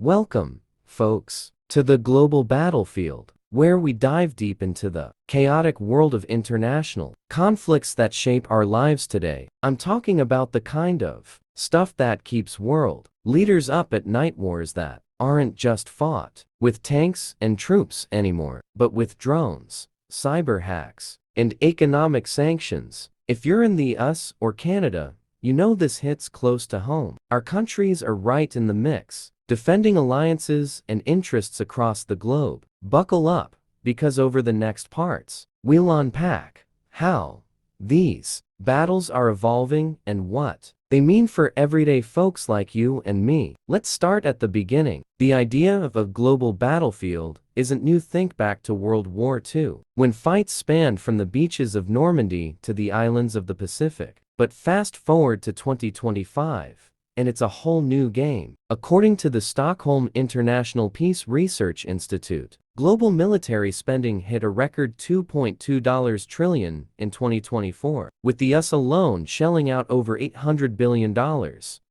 Welcome, folks, to the global battlefield, where we dive deep into the chaotic world of international conflicts that shape our lives today. I'm talking about the kind of stuff that keeps world leaders up at night, wars that aren't just fought with tanks and troops anymore, but with drones, cyber hacks, and economic sanctions. If you're in the US or Canada, you know this hits close to home. Our countries are right in the mix, defending alliances and interests across the globe. Buckle up, because over the next parts, we'll unpack how these battles are evolving and what they mean for everyday folks like you and me. Let's start at the beginning. The idea of a global battlefield isn't new. Think back to World War II, when fights spanned from the beaches of Normandy to the islands of the Pacific. But fast forward to 2025, and it's a whole new game. According to the Stockholm International Peace Research Institute, global military spending hit a record $2.2 trillion in 2024, with the US alone shelling out over $800 billion.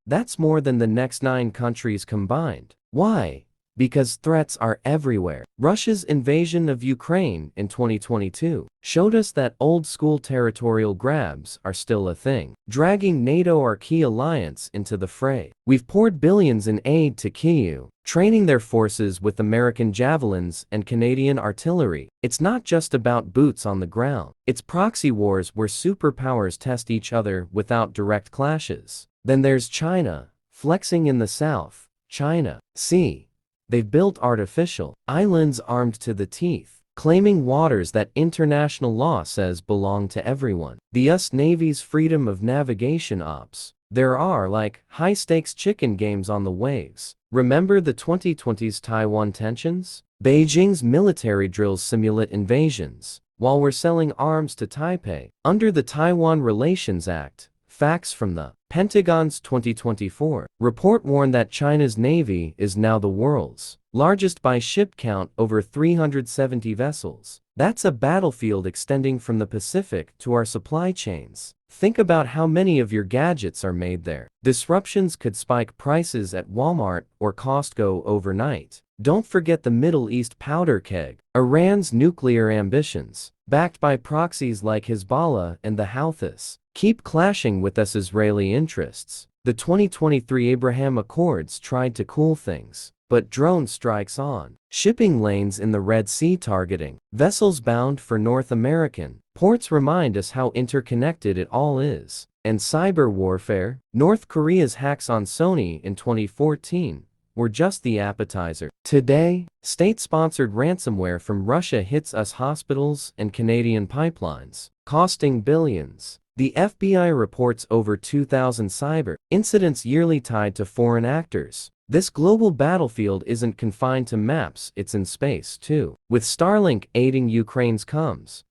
That's more than the next 9 countries combined. Why? Because threats are everywhere. Russia's invasion of Ukraine in 2022 showed us that old-school territorial grabs are still a thing, dragging NATO, our key alliance, into the fray. We've poured billions in aid to Kyiv, training their forces with American javelins and Canadian artillery. It's not just about boots on the ground. It's proxy wars where superpowers test each other without direct clashes. Then there's China, flexing in the south. China Sea. They've built artificial islands armed to the teeth, claiming waters that international law says belong to everyone. The US Navy's freedom of navigation ops. There are like high-stakes chicken games on the waves. Remember the 2020s Taiwan tensions? Beijing's military drills simulate invasions, while we're selling arms to Taipei. Under the Taiwan Relations Act, facts from the Pentagon's 2024 report warn that China's Navy is now the world's largest by ship count, over 370 vessels. That's a battlefield extending from the Pacific to our supply chains. Think about how many of your gadgets are made there. Disruptions could spike prices at Walmart or Costco overnight. Don't forget the Middle East powder keg, Iran's nuclear ambitions, backed by proxies like Hezbollah and the Houthis, keep clashing with us Israeli interests. The 2023 Abraham Accords tried to cool things, but drone strikes on shipping lanes in the Red Sea, targeting vessels bound for North American ports, remind us how interconnected it all is. And cyber warfare, North Korea's hacks on Sony in 2014 were just the appetizer. Today, state-sponsored ransomware from Russia hits us hospitals and Canadian pipelines, costing billions. The FBI reports over 2,000 cyber incidents yearly tied to foreign actors. This global battlefield isn't confined to maps, it's in space too, with Starlink aiding Ukraine's comms.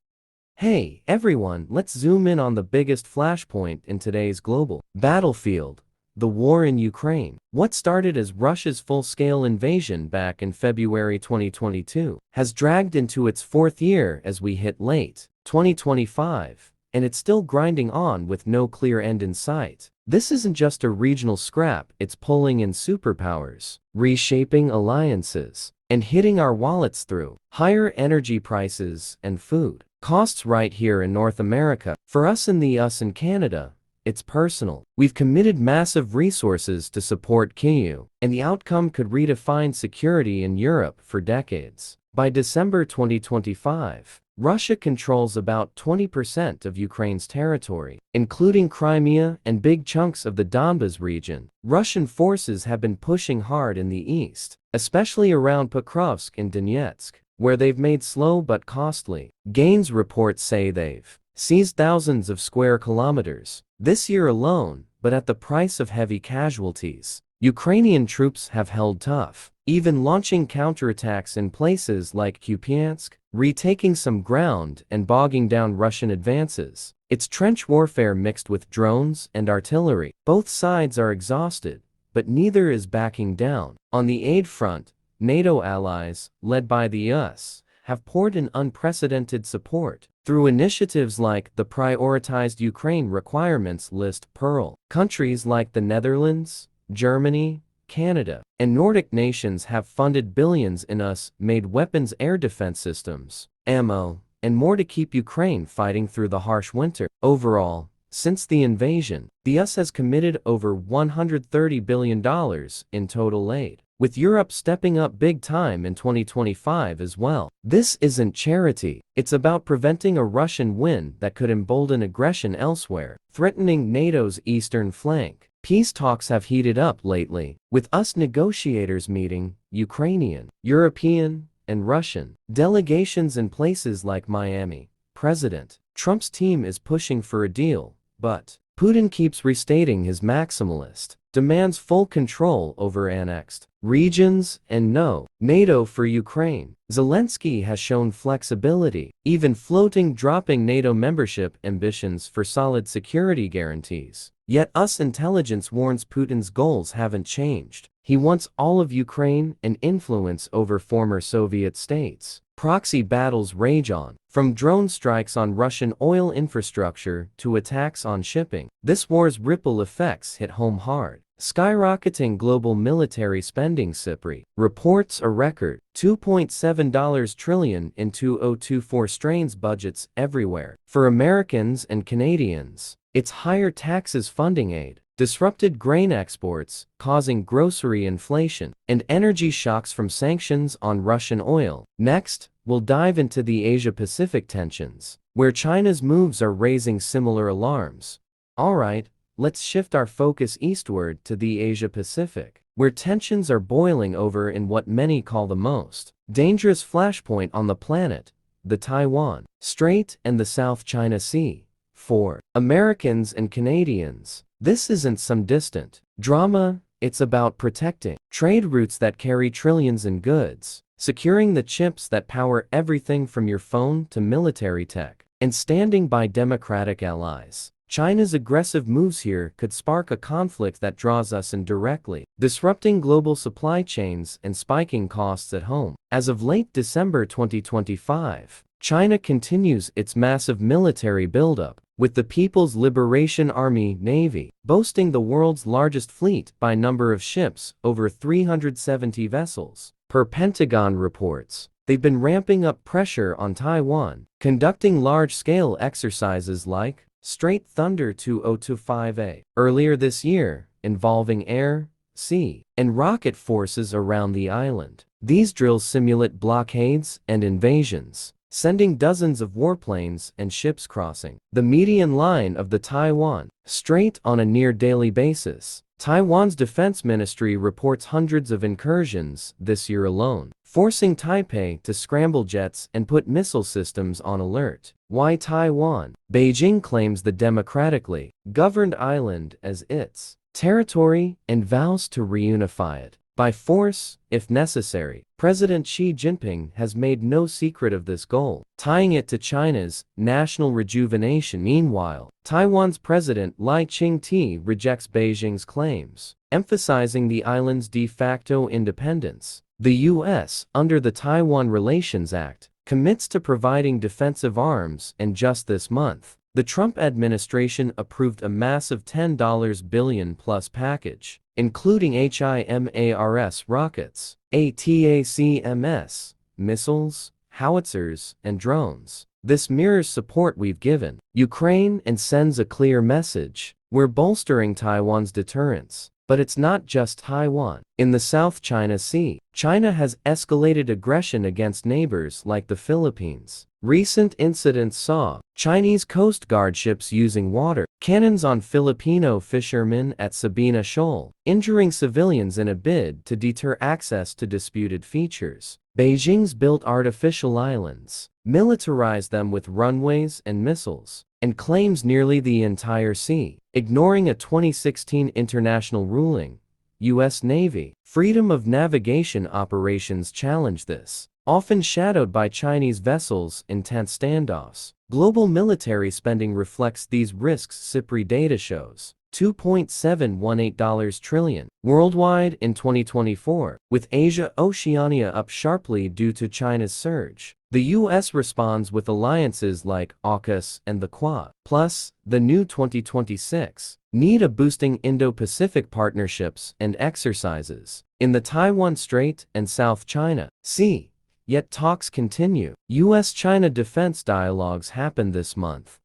Hey everyone, let's zoom in on the biggest flashpoint in today's global battlefield: the war in Ukraine. What started as Russia's full-scale invasion back in February 2022 has dragged into its 4th year as we hit late 2025. And it's still grinding on with no clear end in sight. This isn't just a regional scrap, it's pulling in superpowers, reshaping alliances, and hitting our wallets through higher energy prices and food costs right here in North America. For us in the US and Canada, it's personal. We've committed massive resources to support Kyiv, and the outcome could redefine security in Europe for decades. By December 2025, Russia controls about 20% of Ukraine's territory, including Crimea and big chunks of the Donbas region. Russian forces have been pushing hard in the east, especially around Pokrovsk and Donetsk, where they've made slow but costly gains. Reports say they've seized thousands of square kilometers this year alone, but at the price of heavy casualties. Ukrainian troops have held tough, even launching counterattacks in places like Kupiansk, retaking some ground and bogging down Russian advances. It's trench warfare mixed with drones and artillery. Both sides are exhausted, but neither is backing down. On the aid front, NATO allies, led by the US, have poured in unprecedented support through initiatives like the Prioritized Ukraine Requirements List (PEARL). Countries like the Netherlands, Germany, Canada, and Nordic nations have funded billions in US-made weapons air defense systems, ammo, and more to keep Ukraine fighting through the harsh winter. Overall, since the invasion, the US has committed over $130 billion in total aid, with Europe stepping up big time in 2025 as well. This isn't charity, it's about preventing a Russian win that could embolden aggression elsewhere, threatening NATO's eastern flank. Peace talks have heated up lately, with US negotiators meeting Ukrainian, European, and Russian delegations in places like Miami. President Trump's team is pushing for a deal, but Putin keeps restating his maximalist demands full control over annexed regions and no NATO for Ukraine. Zelensky has shown flexibility, even floating dropping NATO membership ambitions for solid security guarantees. Yet US intelligence warns Putin's goals haven't changed. He wants all of Ukraine and influence over former Soviet states. Proxy battles rage on, from drone strikes on Russian oil infrastructure to attacks on shipping. This war's ripple effects hit home hard. Skyrocketing global military spending. CIPRI reports a record $2.7 trillion in 2024 strains budgets everywhere. For Americans and Canadians, it's higher taxes funding aid, disrupted grain exports, causing grocery inflation, and energy shocks from sanctions on Russian oil. Next, we'll dive into the Asia-Pacific tensions, where China's moves are raising similar alarms. Alright, let's shift our focus eastward to the Asia-Pacific, where tensions are boiling over in what many call the most dangerous flashpoint on the planet, the Taiwan Strait and the South China Sea. For Americans and Canadians, this isn't some distant drama, it's about protecting trade routes that carry trillions in goods, securing the chips that power everything from your phone to military tech, and standing by democratic allies. China's aggressive moves here could spark a conflict that draws us in directly, disrupting global supply chains and spiking costs at home. As of late December 2025, China continues its massive military buildup, with the People's Liberation Army Navy boasting the world's largest fleet by number of ships, over 370 vessels. Per Pentagon reports, they've been ramping up pressure on Taiwan, conducting large-scale exercises like Straight Thunder 2025A earlier this year, involving air, sea, and rocket forces around the island. These drills simulate blockades and invasions, sending dozens of warplanes and ships crossing the median line of the Taiwan Strait on a near-daily basis. Taiwan's defense ministry reports hundreds of incursions this year alone, forcing Taipei to scramble jets and put missile systems on alert. Why Taiwan? Beijing claims the democratically governed island as its territory and vows to reunify it by force, if necessary. President Xi Jinping has made no secret of this goal, tying it to China's national rejuvenation. Meanwhile, Taiwan's President Lai Ching-te rejects Beijing's claims, emphasizing the island's de facto independence. The U.S., under the Taiwan Relations Act, commits to providing defensive arms, and just this month, the Trump administration approved a massive $10 billion-plus package, including HIMARS rockets, ATACMS, missiles, howitzers, and drones. This mirrors support we've given Ukraine and sends a clear message: we're bolstering Taiwan's deterrence. But it's not just Taiwan. In the South China Sea, China has escalated aggression against neighbors like the Philippines. Recent incidents saw Chinese Coast Guard ships using water cannons on Filipino fishermen at Sabina Shoal, injuring civilians in a bid to deter access to disputed features. Beijing's built artificial islands, militarized them with runways and missiles, and claims nearly the entire sea, ignoring a 2016 international ruling. U.S. Navy freedom of navigation operations challenge this, often shadowed by Chinese vessels in tense standoffs. Global military spending reflects these risks. CIPRI data shows $2.718 trillion worldwide in 2024, with Asia-Oceania up sharply due to China's surge. The US responds with alliances like AUKUS and the Quad. Plus, the new 2026 need a boosting Indo-Pacific partnerships and exercises in the Taiwan Strait and South China Sea. Yet talks continue. US-China defense dialogues happen this month.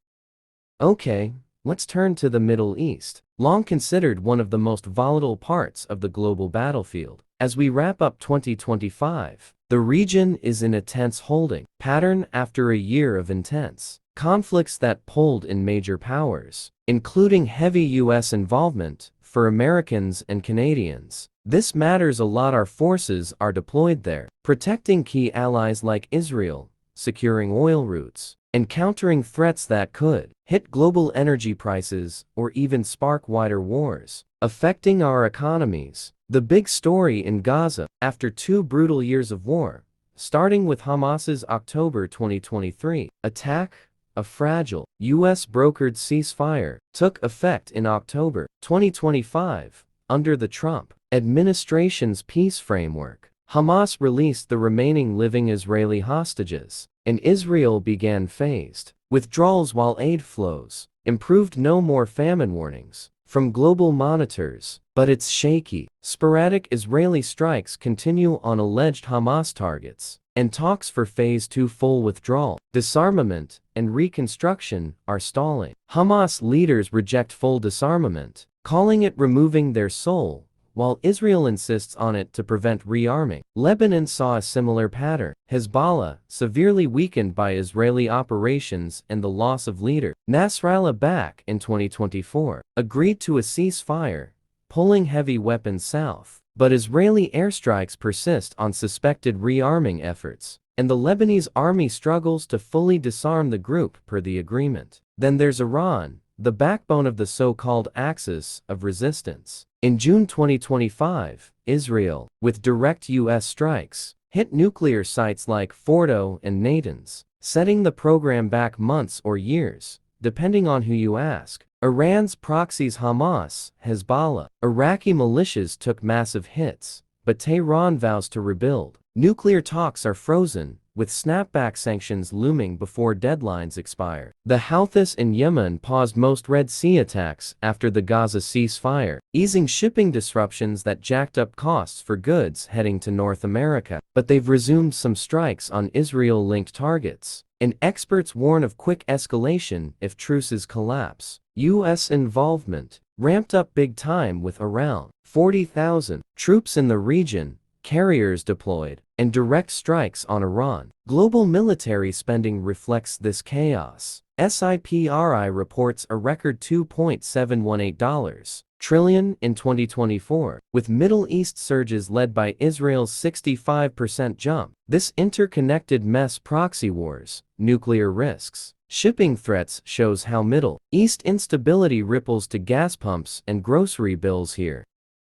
Okay, let's turn to the Middle East, long considered one of the most volatile parts of the global battlefield. As we wrap up 2025, the region is in a tense holding pattern after a year of intense conflicts that pulled in major powers, including heavy US involvement for Americans and Canadians. This matters a lot. Our forces are deployed there, protecting key allies like Israel, securing oil routes, and countering threats that could hit global energy prices or even spark wider wars, affecting our economies. The big story in Gaza, after 2 brutal years of war, starting with Hamas's October 2023 attack, a fragile, US-brokered ceasefire took effect in October 2025 under the Trump administration's peace framework. Hamas released the remaining living Israeli hostages, and Israel began phased withdrawals while aid flows improved. No more famine warnings from global monitors, but it's shaky. Sporadic Israeli strikes continue on alleged Hamas targets, and talks for Phase 2 full withdrawal, disarmament, and reconstruction are stalling. Hamas leaders reject full disarmament, calling it removing their soul, while Israel insists on it to prevent rearming. Lebanon saw a similar pattern. Hezbollah, severely weakened by Israeli operations and the loss of leader Nasrallah back in 2024, agreed to a ceasefire, pulling heavy weapons south. But Israeli airstrikes persist on suspected rearming efforts, and the Lebanese army struggles to fully disarm the group per the agreement. Then there's Iran, the backbone of the so-called axis of resistance. In June 2025, Israel, with direct US strikes, hit nuclear sites like Fordo and Natanz, setting the program back months or years, depending on who you ask. Iran's proxies Hamas, Hezbollah, Iraqi militias took massive hits, but Tehran vows to rebuild. Nuclear talks are frozen, with snapback sanctions looming before deadlines expire. The Houthis in Yemen paused most Red Sea attacks after the Gaza ceasefire, easing shipping disruptions that jacked up costs for goods heading to North America. But they've resumed some strikes on Israel-linked targets, and experts warn of quick escalation if truces collapse. U.S. involvement ramped up big time with around 40,000 troops in the region, carriers deployed, and direct strikes on Iran. Global military spending reflects this chaos. SIPRI reports a record $2.718 trillion in 2024, with Middle East surges led by Israel's 65% jump. This interconnected mess, proxy wars, nuclear risks, shipping threats, shows how Middle East instability ripples to gas pumps and grocery bills here.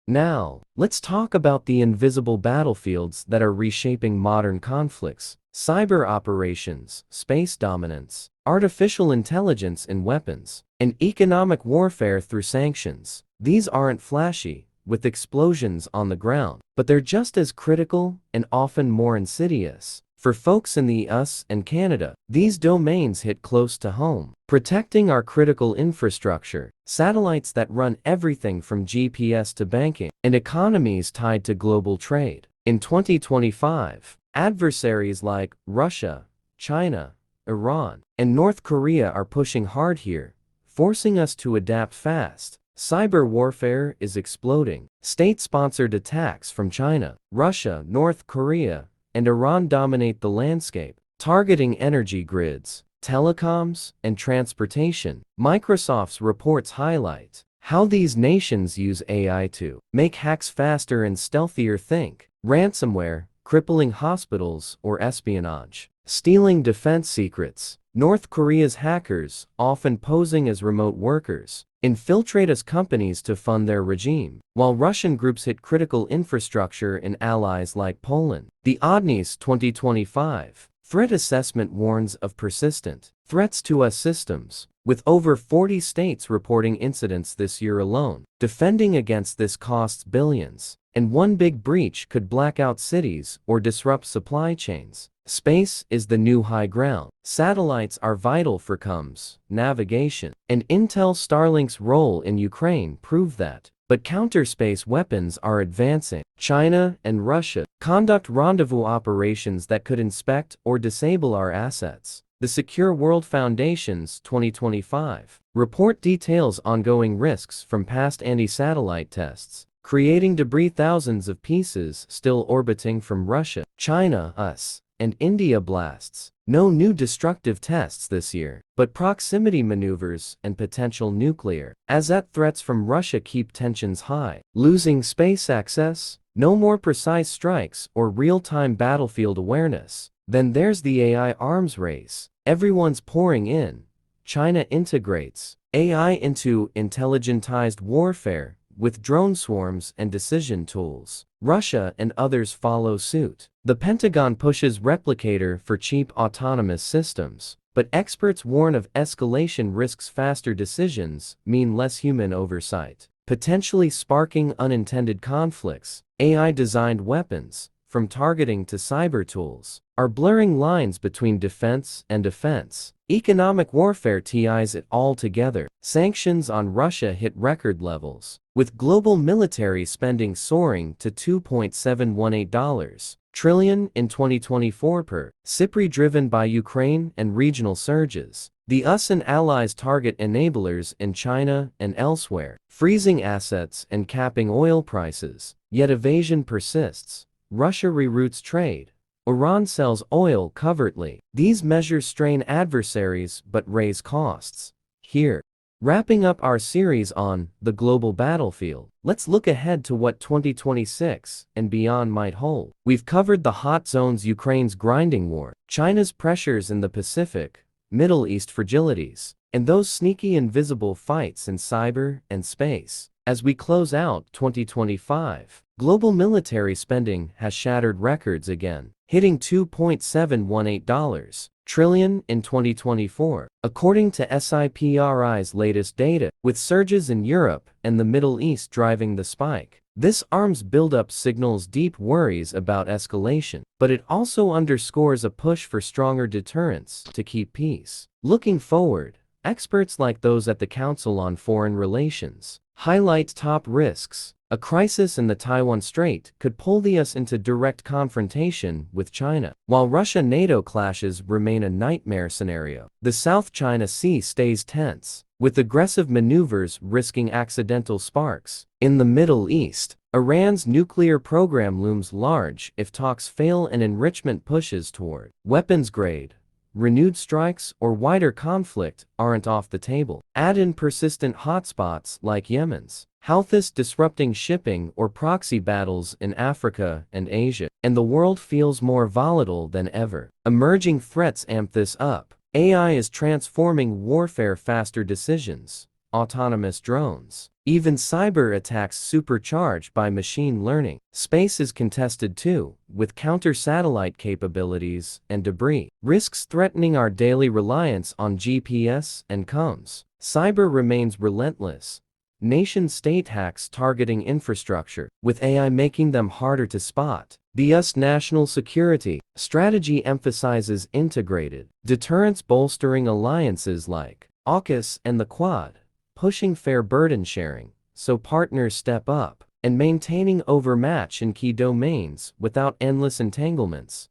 Now, let's talk about the invisible battlefields that are reshaping modern conflicts: cyber operations, space dominance, artificial intelligence in weapons, and economic warfare through sanctions. These aren't flashy, with explosions on the ground, but they're just as critical and often more insidious. For folks in the US and Canada, these domains hit close to home, protecting our critical infrastructure, satellites that run everything from GPS to banking, and economies tied to global trade. In 2025, adversaries like Russia, China, Iran, and North Korea are pushing hard here, forcing us to adapt fast. Cyber warfare is exploding. State-sponsored attacks from China, Russia, North Korea, and Iran dominate the landscape, targeting energy grids, telecoms, and transportation. Microsoft's reports highlight how these nations use AI to make hacks faster and stealthier. Think ransomware, crippling hospitals, or espionage, stealing defense secrets. North Korea's hackers, often posing as remote workers, infiltrate as companies to fund their regime, while Russian groups hit critical infrastructure in allies like Poland. The ODNI's 2025 threat assessment warns of persistent threats to US systems, with over 40 states reporting incidents this year alone. Defending against this costs billions. and one big breach could black out cities or disrupt supply chains. Space is the new high ground. Satellites are vital for comms, navigation, and Intel Starlink's role in Ukraine prove that. But counter-space weapons are advancing. China and Russia conduct rendezvous operations that could inspect or disable our assets. The Secure World Foundation's 2025 report details ongoing risks from past anti-satellite tests, creating debris thousands of pieces still orbiting from Russia, China, us, and India blasts. No new destructive tests this year, but proximity maneuvers and potential nuclear. As that threats from Russia keep tensions high. Losing space access, no more precise strikes or real-time battlefield awareness. Then there's the AI arms race. Everyone's pouring in. China integrates AI into intelligentized warfare with drone swarms and decision tools. Russia and others follow suit. The Pentagon pushes replicator for cheap autonomous systems, but experts warn of escalation risks. Faster decisions mean less human oversight, potentially sparking unintended conflicts. AI-designed weapons, from targeting to cyber tools, are blurring lines between defense and offense. Economic warfare ties it all together. Sanctions on Russia hit record levels, with global military spending soaring to $2.718 trillion in 2024 per CIPRI, driven by Ukraine and regional surges. The US and allies target enablers in China and elsewhere, freezing assets and capping oil prices. Yet evasion persists. Russia reroutes trade. Iran sells oil covertly. These measures strain adversaries but raise costs. Here, wrapping up our series on the global battlefield, let's look ahead to what 2026 and beyond might hold. We've covered the hot zones: Ukraine's grinding war, China's pressures in the Pacific, Middle East fragilities, and those sneaky invisible fights in cyber and space. As we close out 2025, global military spending has shattered records again, hitting $2.718 trillion in 2024, according to CIPRI's latest data, with surges in Europe and the Middle East driving the spike. This arms buildup signals deep worries about escalation, but it also underscores a push for stronger deterrence to keep peace. Looking forward, experts like those at the Council on Foreign Relations highlight top risks. A crisis in the Taiwan Strait could pull the US into direct confrontation with China, while Russia-NATO clashes remain a nightmare scenario. The South China Sea stays tense, with aggressive maneuvers risking accidental sparks. In the Middle East, Iran's nuclear program looms large if talks fail and enrichment pushes toward weapons grade. Renewed strikes or wider conflict aren't off the table. Add in persistent hotspots like Yemen's Houthis disrupting shipping or proxy battles in Africa and Asia, and the world feels more volatile than ever. Emerging threats amp this up. AI is transforming warfare: faster decisions, autonomous drones, even cyber attacks supercharged by machine learning. Space is contested too, with counter-satellite capabilities and debris risks threatening our daily reliance on GPS and comms. Cyber remains relentless. Nation-state hacks targeting infrastructure, with AI making them harder to spot. The US national security strategy emphasizes integrated deterrence, bolstering alliances like AUKUS and the Quad, pushing fair burden sharing, so partners step up, and maintaining overmatch in key domains without endless entanglements.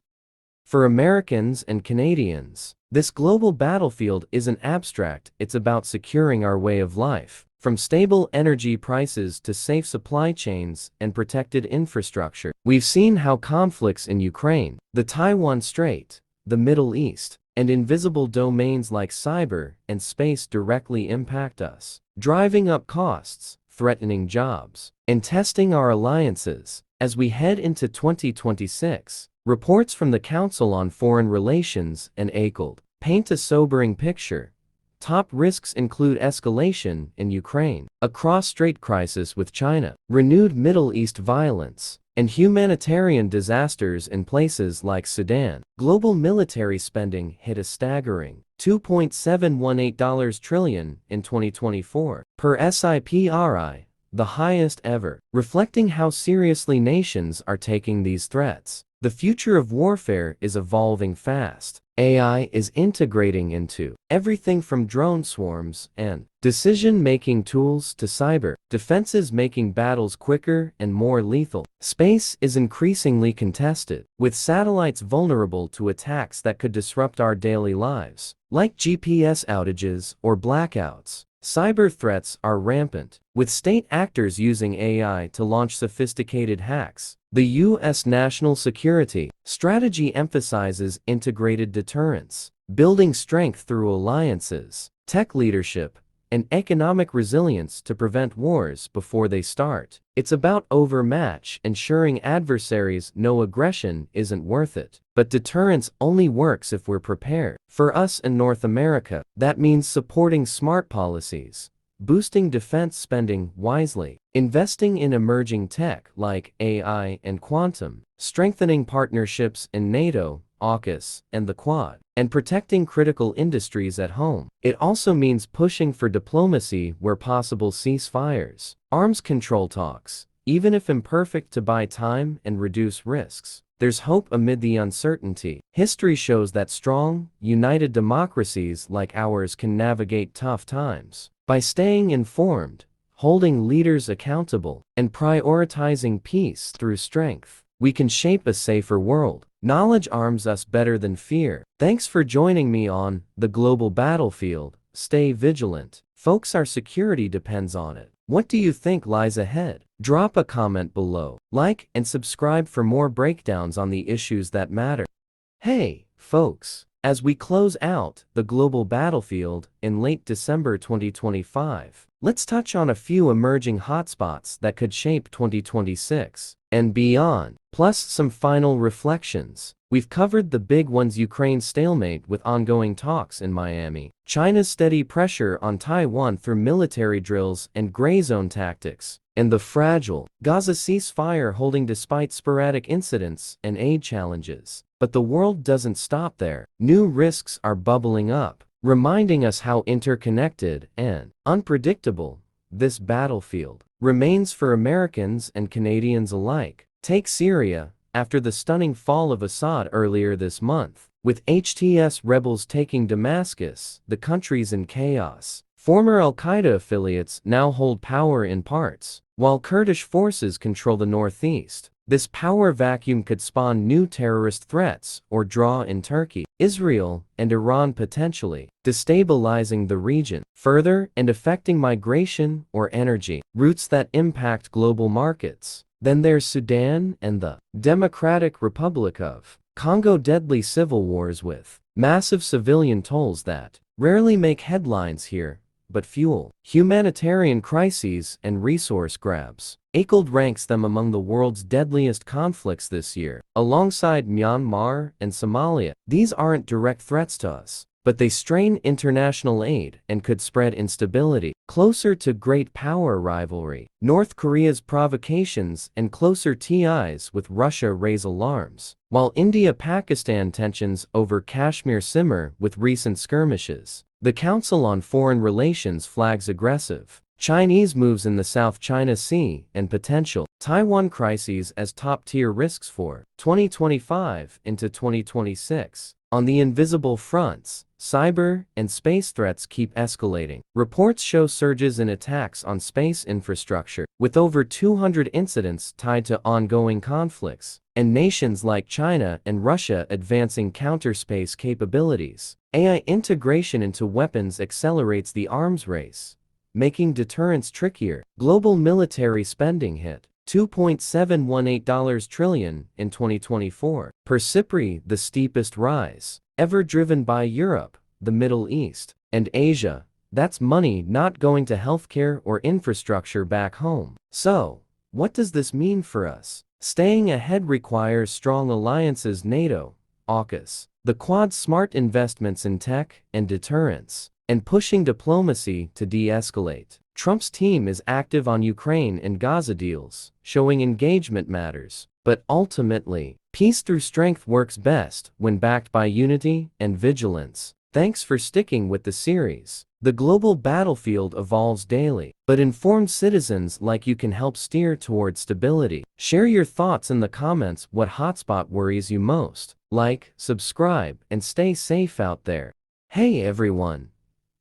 For Americans and Canadians, this global battlefield isn't abstract, it's about securing our way of life. From stable energy prices to safe supply chains and protected infrastructure, we've seen how conflicts in Ukraine, the Taiwan Strait, the Middle East, and invisible domains like cyber and space directly impact us, driving up costs, threatening jobs, and testing our alliances. As we head into 2026, reports from the Council on Foreign Relations and ACLD paint a sobering picture. Top risks include escalation in Ukraine, a cross-strait crisis with China, renewed Middle East violence, and humanitarian disasters in places like Sudan. Global military spending hit a staggering $2.718 trillion in 2024, per CIPRI, the highest ever, reflecting how seriously nations are taking these threats. The future of warfare is evolving fast. AI is integrating into everything from drone swarms and decision-making tools to cyber defenses, making battles quicker and more lethal. Space is increasingly contested, with satellites vulnerable to attacks that could disrupt our daily lives, like GPS outages or blackouts. Cyber threats are rampant, with state actors using AI to launch sophisticated hacks. The U.S. national security strategy emphasizes integrated deterrence, building strength through alliances, tech leadership, and economic resilience to prevent wars before they start. It's about overmatch, ensuring adversaries know aggression isn't worth it. But deterrence only works if we're prepared. For us in North America, that means supporting smart policies, boosting defense spending wisely, investing in emerging tech like AI and quantum, strengthening partnerships in NATO, AUKUS, and the Quad, and protecting critical industries at home. It also means pushing for diplomacy where possible, ceasefires, arms control talks, even if imperfect, to buy time and reduce risks. There's hope amid the uncertainty. History shows that strong, united democracies like ours can navigate tough times. By staying informed, holding leaders accountable, and prioritizing peace through strength, we can shape a safer world. Knowledge arms us better than fear. Thanks for joining me on The Global Battlefield. Stay vigilant, folks, our security depends on it. What do you think lies ahead? Drop a comment below, like and subscribe for more breakdowns on the issues that matter. Hey, folks, as we close out The Global Battlefield in late December 2025, let's touch on a few emerging hotspots that could shape 2026 and beyond, plus some final reflections. We've covered the big ones: Ukraine's stalemate with ongoing talks in Miami, China's steady pressure on Taiwan through military drills and gray zone tactics, and the fragile Gaza ceasefire holding despite sporadic incidents and aid challenges. But the world doesn't stop there. New risks are bubbling up, reminding us how interconnected and unpredictable this battlefield remains for Americans and Canadians alike. Take Syria. After the stunning fall of Assad earlier this month, with HTS rebels taking Damascus, the country's in chaos. Former al-Qaeda affiliates now hold power in parts, while Kurdish forces control the northeast. This power vacuum could spawn new terrorist threats or draw in Turkey, Israel, and Iran, potentially destabilizing the region further and affecting migration or energy routes that impact global markets. Then there's Sudan and the Democratic Republic of Congo. Deadly civil wars with massive civilian tolls that rarely make headlines here, but fuel humanitarian crises and resource grabs. ACLED ranks them among the world's deadliest conflicts this year, alongside Myanmar and Somalia. These aren't direct threats to us, but they strain international aid and could spread instability closer to great power rivalry. North Korea's provocations and closer ties with Russia raise alarms, while India-Pakistan tensions over Kashmir simmer with recent skirmishes. The Council on Foreign Relations flags aggressive Chinese moves in the South China Sea and potential Taiwan crises as top-tier risks for 2025 into 2026. On the invisible fronts, cyber and space threats keep escalating. Reports show surges in attacks on space infrastructure, with over 200 incidents tied to ongoing conflicts, and nations like China and Russia advancing counter-space capabilities. AI integration into weapons accelerates the arms race, making deterrence trickier. Global military spending hit $2.718 trillion in 2024, per CIPRI, the steepest rise ever, driven by Europe, the Middle East, and Asia. That's money not going to healthcare or infrastructure back home. So, what does this mean for us? Staying ahead requires strong alliances: NATO, AUKUS, the Quad, smart investments in tech and deterrence, and pushing diplomacy to de-escalate. Trump's team is active on Ukraine and Gaza deals, showing engagement matters. But ultimately, peace through strength works best when backed by unity and vigilance. Thanks for sticking with the series. The global battlefield evolves daily, but informed citizens like you can help steer toward stability. Share your thoughts in the comments. What hotspot worries you most? Like, subscribe, and stay safe out there. Hey everyone!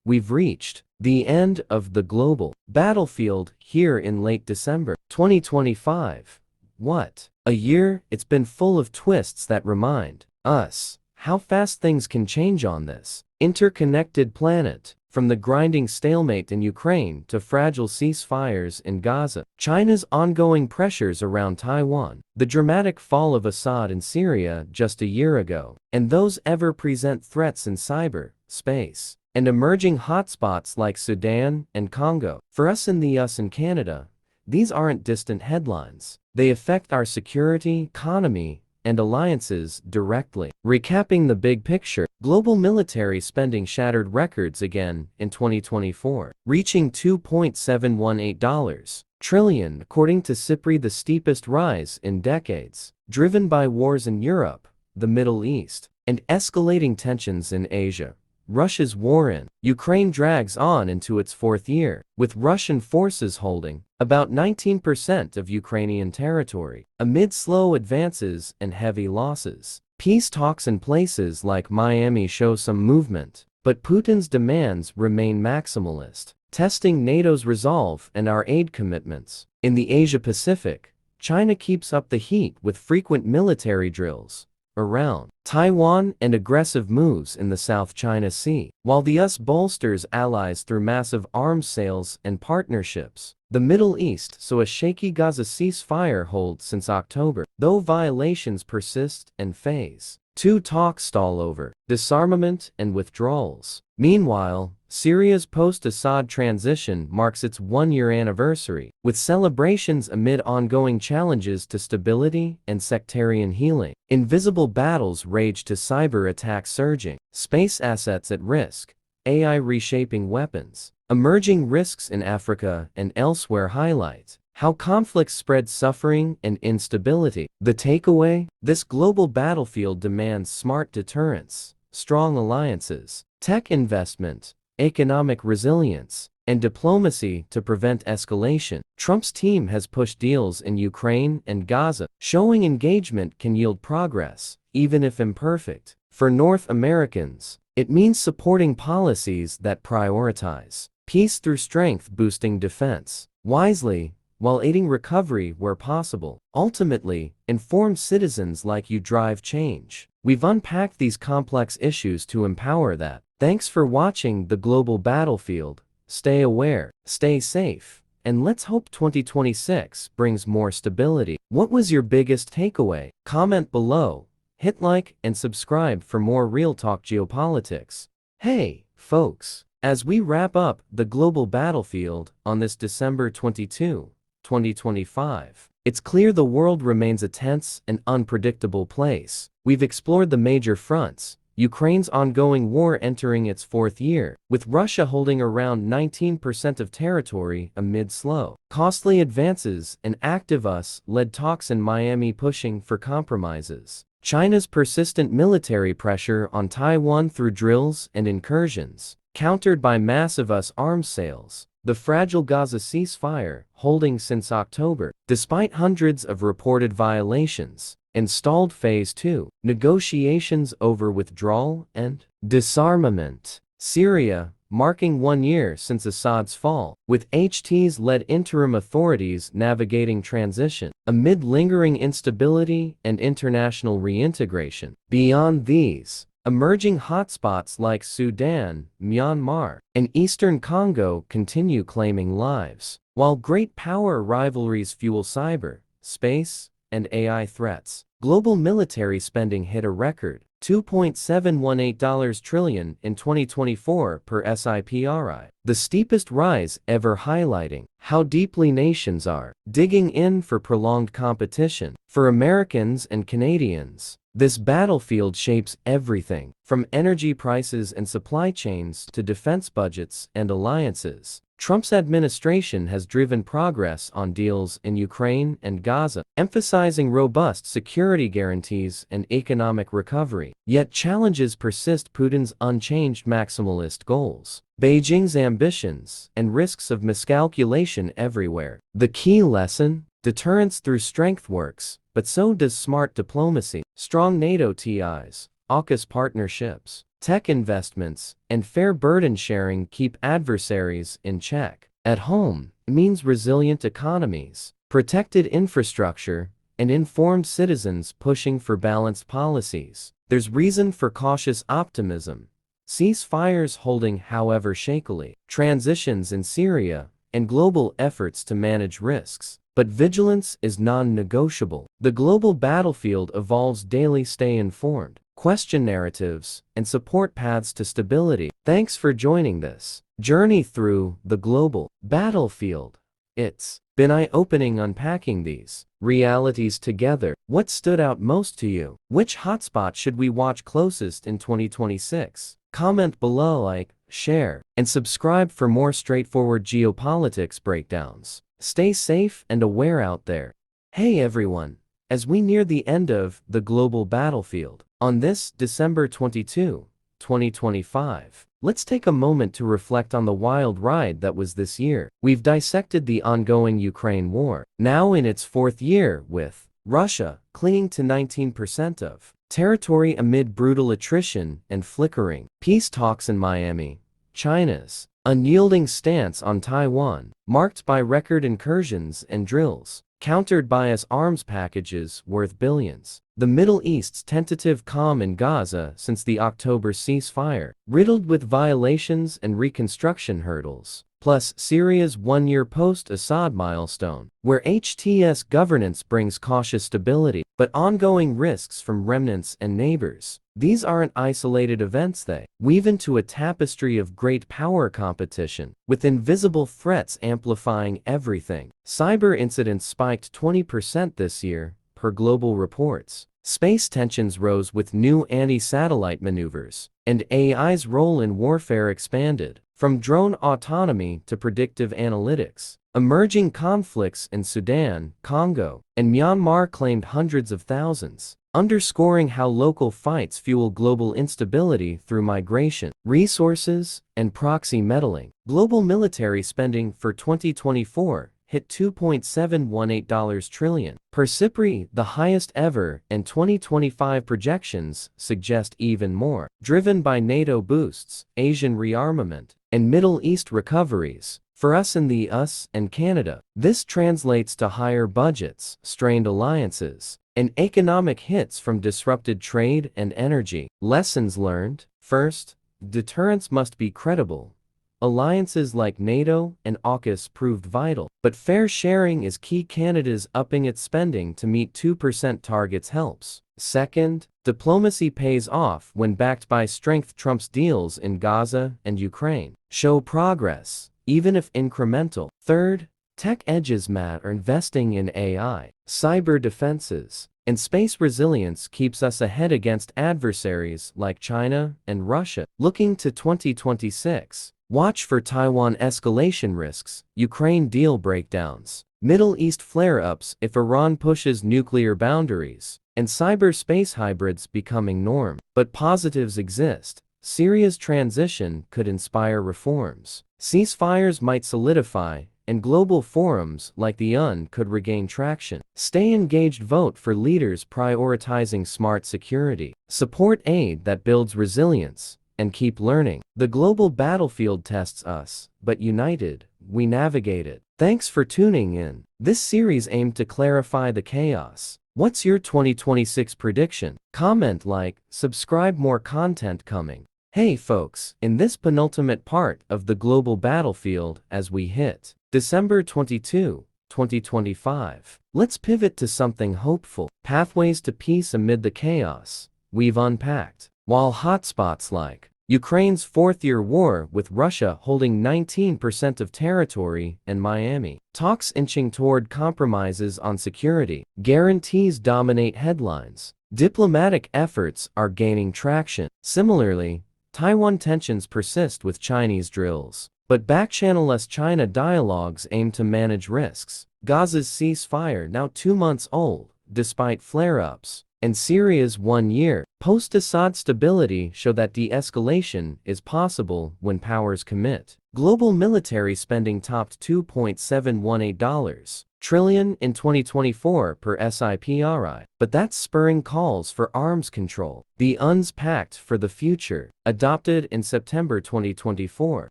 We've reached the end of the global battlefield here in late December 2025. What a year! It's been full of twists that remind us how fast things can change on this interconnected planet. From the grinding stalemate in Ukraine to fragile ceasefires in Gaza, China's ongoing pressures around Taiwan, the dramatic fall of Assad in Syria just a year ago, and those ever-present threats in cyber space and emerging hotspots like Sudan and Congo. For us in the US and Canada, these aren't distant headlines. They affect our security, economy, and alliances directly. Recapping the big picture, global military spending shattered records again in 2024, reaching $2.718 trillion according to CIPRI, the steepest rise in decades, driven by wars in Europe, the Middle East, and escalating tensions in Asia. Russia's war in Ukraine drags on into its fourth year, with Russian forces holding about 19% of Ukrainian territory, amid slow advances and heavy losses. Peace talks in places like Miami show some movement, but Putin's demands remain maximalist, testing NATO's resolve and our aid commitments. In the Asia-Pacific, China keeps up the heat with frequent military drills around Taiwan and aggressive moves in the South China Sea, while the US bolsters allies through massive arms sales and partnerships. The Middle East saw a shaky Gaza ceasefire hold since October, though violations persist and phase 2 talks stall over disarmament and withdrawals. Meanwhile, Syria's post-Assad transition marks its one-year anniversary, with celebrations amid ongoing challenges to stability and sectarian healing. Invisible battles rage to cyber attacks surging, space assets at risk, AI reshaping weapons. Emerging risks in Africa and elsewhere highlight how conflicts spread suffering and instability. The takeaway? This global battlefield demands smart deterrence, strong alliances, tech investment, economic resilience, and diplomacy to prevent escalation. Trump's team has pushed deals in Ukraine and Gaza, showing engagement can yield progress, even if imperfect. For North Americans, it means supporting policies that prioritize peace through strength, boosting defense wisely, while aiding recovery where possible. Ultimately, informed citizens like you drive change. We've unpacked these complex issues to empower that. Thanks for watching The Global Battlefield. Stay aware, stay safe, and let's hope 2026 brings more stability. What was your biggest takeaway? Comment below, hit like, and subscribe for more real talk geopolitics. Hey, folks, as we wrap up The Global Battlefield on this December 22, 2025, it's clear the world remains a tense and unpredictable place. We've explored the major fronts, Ukraine's ongoing war entering its fourth year, with Russia holding around 19% of territory amid slow, costly advances, and active US-led talks in Miami pushing for compromises. China's persistent military pressure on Taiwan through drills and incursions, countered by massive US arms sales. The fragile Gaza ceasefire, holding since October, despite hundreds of reported violations. Installed Phase 2, negotiations over withdrawal and disarmament. Syria, marking 1 year since Assad's fall, with HTS-led interim authorities navigating transition amid lingering instability and international reintegration. Beyond these, emerging hotspots like Sudan, Myanmar, and Eastern Congo continue claiming lives, while great power rivalries fuel cyber, space, and AI threats. Global military spending hit a record $2.718 trillion in 2024 per CIPRI, the steepest rise ever, highlighting how deeply nations are digging in for prolonged competition. For Americans and Canadians, this battlefield shapes everything, from energy prices and supply chains to defense budgets and alliances. Trump's administration has driven progress on deals in Ukraine and Gaza, emphasizing robust security guarantees and economic recovery. Yet challenges persist: Putin's unchanged maximalist goals, Beijing's ambitions, and risks of miscalculation everywhere. The key lesson? Deterrence through strength works, but so does smart diplomacy. Strong NATO ties, AUKUS partnerships, tech investments, and fair burden sharing keep adversaries in check. At home, it means resilient economies, protected infrastructure, and informed citizens pushing for balanced policies. There's reason for cautious optimism. Ceasefires holding, however shakily, transitions in Syria, and global efforts to manage risks. But vigilance is non-negotiable. The global battlefield evolves daily. Stay informed, question narratives, and support paths to stability. Thanks for joining this journey through the global battlefield. It's been eye-opening unpacking these realities together. What stood out most to you? Which hotspot should we watch closest in 2026? Comment below, like, share, and subscribe for more straightforward geopolitics breakdowns. Stay safe and aware out there. Hey everyone, as we near the end of the global battlefield, on this December 22, 2025, let's take a moment to reflect on the wild ride that was this year. We've dissected the ongoing Ukraine war, now in its fourth year, with Russia clinging to 19% of territory amid brutal attrition and flickering peace talks in Miami, China's unyielding stance on Taiwan, marked by record incursions and drills, countered by US arms packages worth billions. The Middle East's tentative calm in Gaza since the October ceasefire, riddled with violations and reconstruction hurdles, plus Syria's one-year post-Assad milestone, where HTS governance brings cautious stability, but ongoing risks from remnants and neighbors. These aren't isolated events, they weave into a tapestry of great power competition, with invisible threats amplifying everything. Cyber incidents spiked 20% this year, per global reports. Space tensions rose with new anti-satellite maneuvers, and AI's role in warfare expanded, from drone autonomy to predictive analytics. Emerging conflicts in Sudan, Congo, and Myanmar claimed hundreds of thousands, underscoring how local fights fuel global instability through migration, resources, and proxy meddling. Global military spending for 2024 hit $2.718 trillion per CIPRI, the highest ever, and 2025 projections suggest even more, driven by NATO boosts, Asian rearmament, and Middle East recoveries. For us in the US and Canada, this translates to higher budgets, strained alliances, and economic hits from disrupted trade and energy. Lessons learned: first, deterrence must be credible. Alliances like NATO and AUKUS proved vital, but fair sharing is key. Canada's upping its spending to meet 2% targets helps. Second, diplomacy pays off when backed by strength. Trump's deals in Gaza and Ukraine show progress, even if incremental. Third, tech edges matter. Investing in AI, cyber defenses, and space resilience keeps us ahead against adversaries like China and Russia. Looking to 2026, watch for Taiwan escalation risks, Ukraine deal breakdowns, Middle East flare-ups if Iran pushes nuclear boundaries, and cyberspace hybrids becoming norm. But positives exist. Syria's transition could inspire reforms. Ceasefires might solidify, and global forums like the UN could regain traction. Stay engaged, vote for leaders prioritizing smart security, support aid that builds resilience, and keep learning. The global battlefield tests us, but united, we navigate it. Thanks for tuning in. This series aimed to clarify the chaos. What's your 2026 prediction? Comment, like, subscribe. More content coming. Hey folks, in this penultimate part of the global battlefield as we hit December 22, 2025, let's pivot to something hopeful. Pathways to peace amid the chaos we've unpacked. While hotspots like Ukraine's fourth-year war with Russia holding 19% of territory and Miami talks inching toward compromises on security. Guarantees dominate headlines. Diplomatic efforts are gaining traction. Similarly, Taiwan tensions persist with Chinese drills. But back-channel-less China dialogues aim to manage risks. Gaza's ceasefire now 2 months old, despite flare-ups. And Syria's 1-year post-Assad stability show that de-escalation is possible when powers commit. Global military spending topped $2.718 trillion in 2024 per CIPRI, but that's spurring calls for arms control. The UN's Pact for the Future, adopted in September 2024,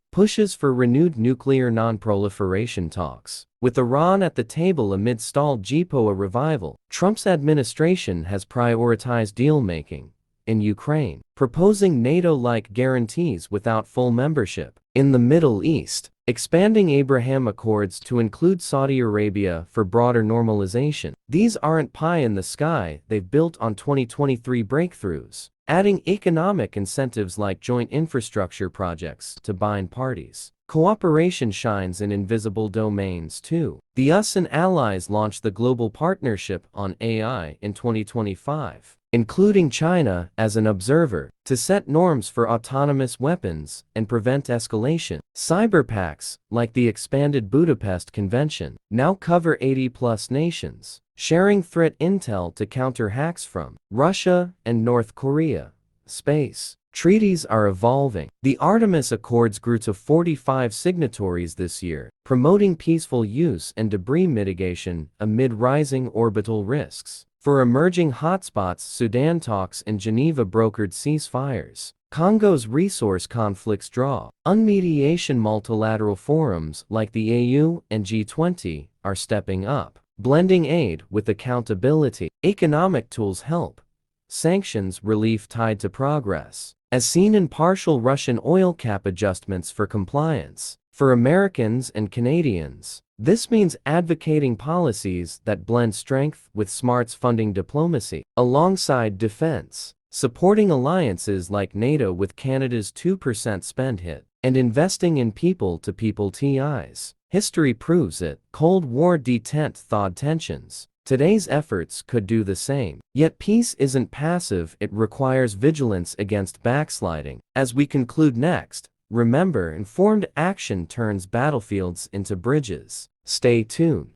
pushes for renewed nuclear non-proliferation talks. With Iran at the table amid stalled GPOA revival, Trump's administration has prioritized deal-making in Ukraine, proposing NATO-like guarantees without full membership. In the Middle East, expanding Abraham Accords to include Saudi Arabia for broader normalization. These aren't pie in the sky, they've built on 2023 breakthroughs, adding economic incentives like joint infrastructure projects to bind parties. Cooperation shines in invisible domains too. The US and allies launched the Global Partnership on AI in 2025, including China as an observer, to set norms for autonomous weapons and prevent escalation. Cyberpacts, like the expanded Budapest Convention, now cover 80+ nations, sharing threat intel to counter hacks from Russia and North Korea. Space treaties are evolving. The Artemis Accords grew to 45 signatories this year, promoting peaceful use and debris mitigation amid rising orbital risks. For emerging hotspots, Sudan talks in Geneva brokered ceasefires. Congo's resource conflicts draw on mediation. Multilateral forums like the AU and G20 are stepping up, blending aid with accountability. Economic tools help. Sanctions relief tied to progress, as seen in partial Russian oil cap adjustments for compliance. For Americans and Canadians, this means advocating policies that blend strength with smarts, funding diplomacy alongside defense, supporting alliances like NATO with Canada's 2% spend hit, and investing in people-to-people ties. History proves it. Cold War detent thawed tensions. Today's efforts could do the same. Yet peace isn't passive, it requires vigilance against backsliding. As we conclude next, remember, informed action turns battlefields into bridges. Stay tuned.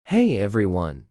Hey everyone!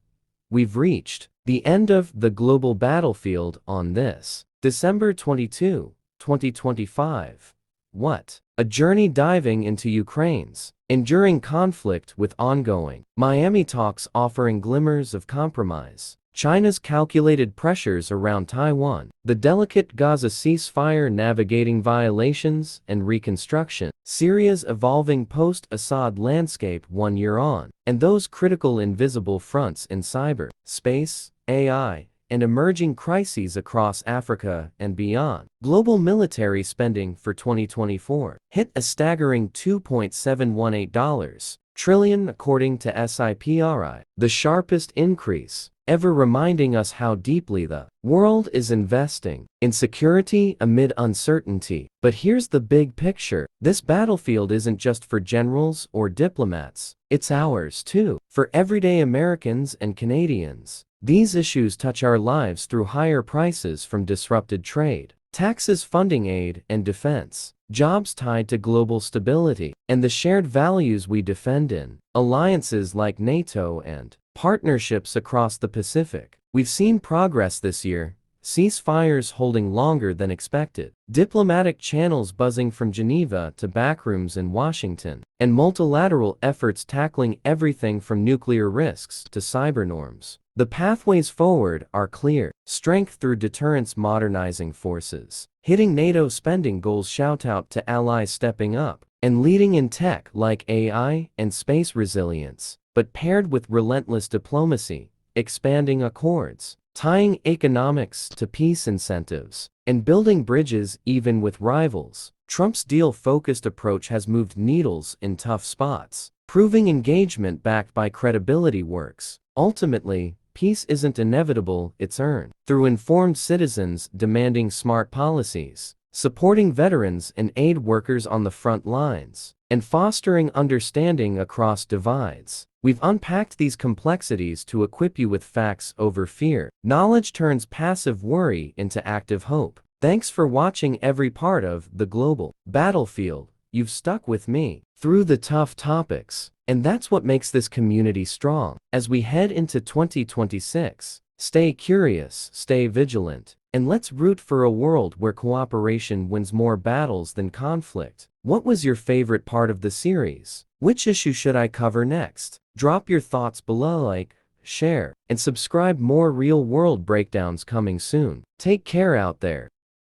We've reached the end of the global battlefield on this December 22, 2025. What a journey diving into Ukraine's enduring conflict with ongoing Miami talks offering glimmers of compromise, China's calculated pressures around Taiwan, the delicate Gaza ceasefire navigating violations and reconstruction, Syria's evolving post-Assad landscape 1 year on, and those critical invisible fronts in cyber, space, AI, and emerging crises across Africa and beyond. Global military spending for 2024 hit a staggering $2.718 trillion according to CIPRI, the sharpest increase ever, reminding us how deeply the world is investing in security amid uncertainty. But here's the big picture. This battlefield isn't just for generals or diplomats, it's ours too. For everyday Americans and Canadians, these issues touch our lives through higher prices from disrupted trade, taxes funding aid and defense, jobs tied to global stability, and the shared values we defend in alliances like NATO and partnerships across the Pacific. We've seen progress this year, ceasefires holding longer than expected, diplomatic channels buzzing from Geneva to backrooms in Washington, and multilateral efforts tackling everything from nuclear risks to cyber norms. The pathways forward are clear. Strength through deterrence, modernizing forces, hitting NATO spending goals, shout out to allies stepping up, and leading in tech like AI and space, resilience, but paired with relentless diplomacy, expanding accords, tying economics to peace incentives, and building bridges even with rivals. Trump's deal-focused approach has moved needles in tough spots, proving engagement backed by credibility works. Ultimately, peace isn't inevitable, it's earned through informed citizens demanding smart policies, supporting veterans and aid workers on the front lines, and fostering understanding across divides. We've unpacked these complexities to equip you with facts over fear. Knowledge turns passive worry into active hope. Thanks for watching every part of the global battlefield. You've stuck with me through the tough topics, and that's what makes this community strong. As we head into 2026, stay curious, stay vigilant, and let's root for a world where cooperation wins more battles than conflict. What was your favorite part of the series? Which issue should I cover next? Drop your thoughts below, like, share, and subscribe. More real-world breakdowns coming soon. Take care out there.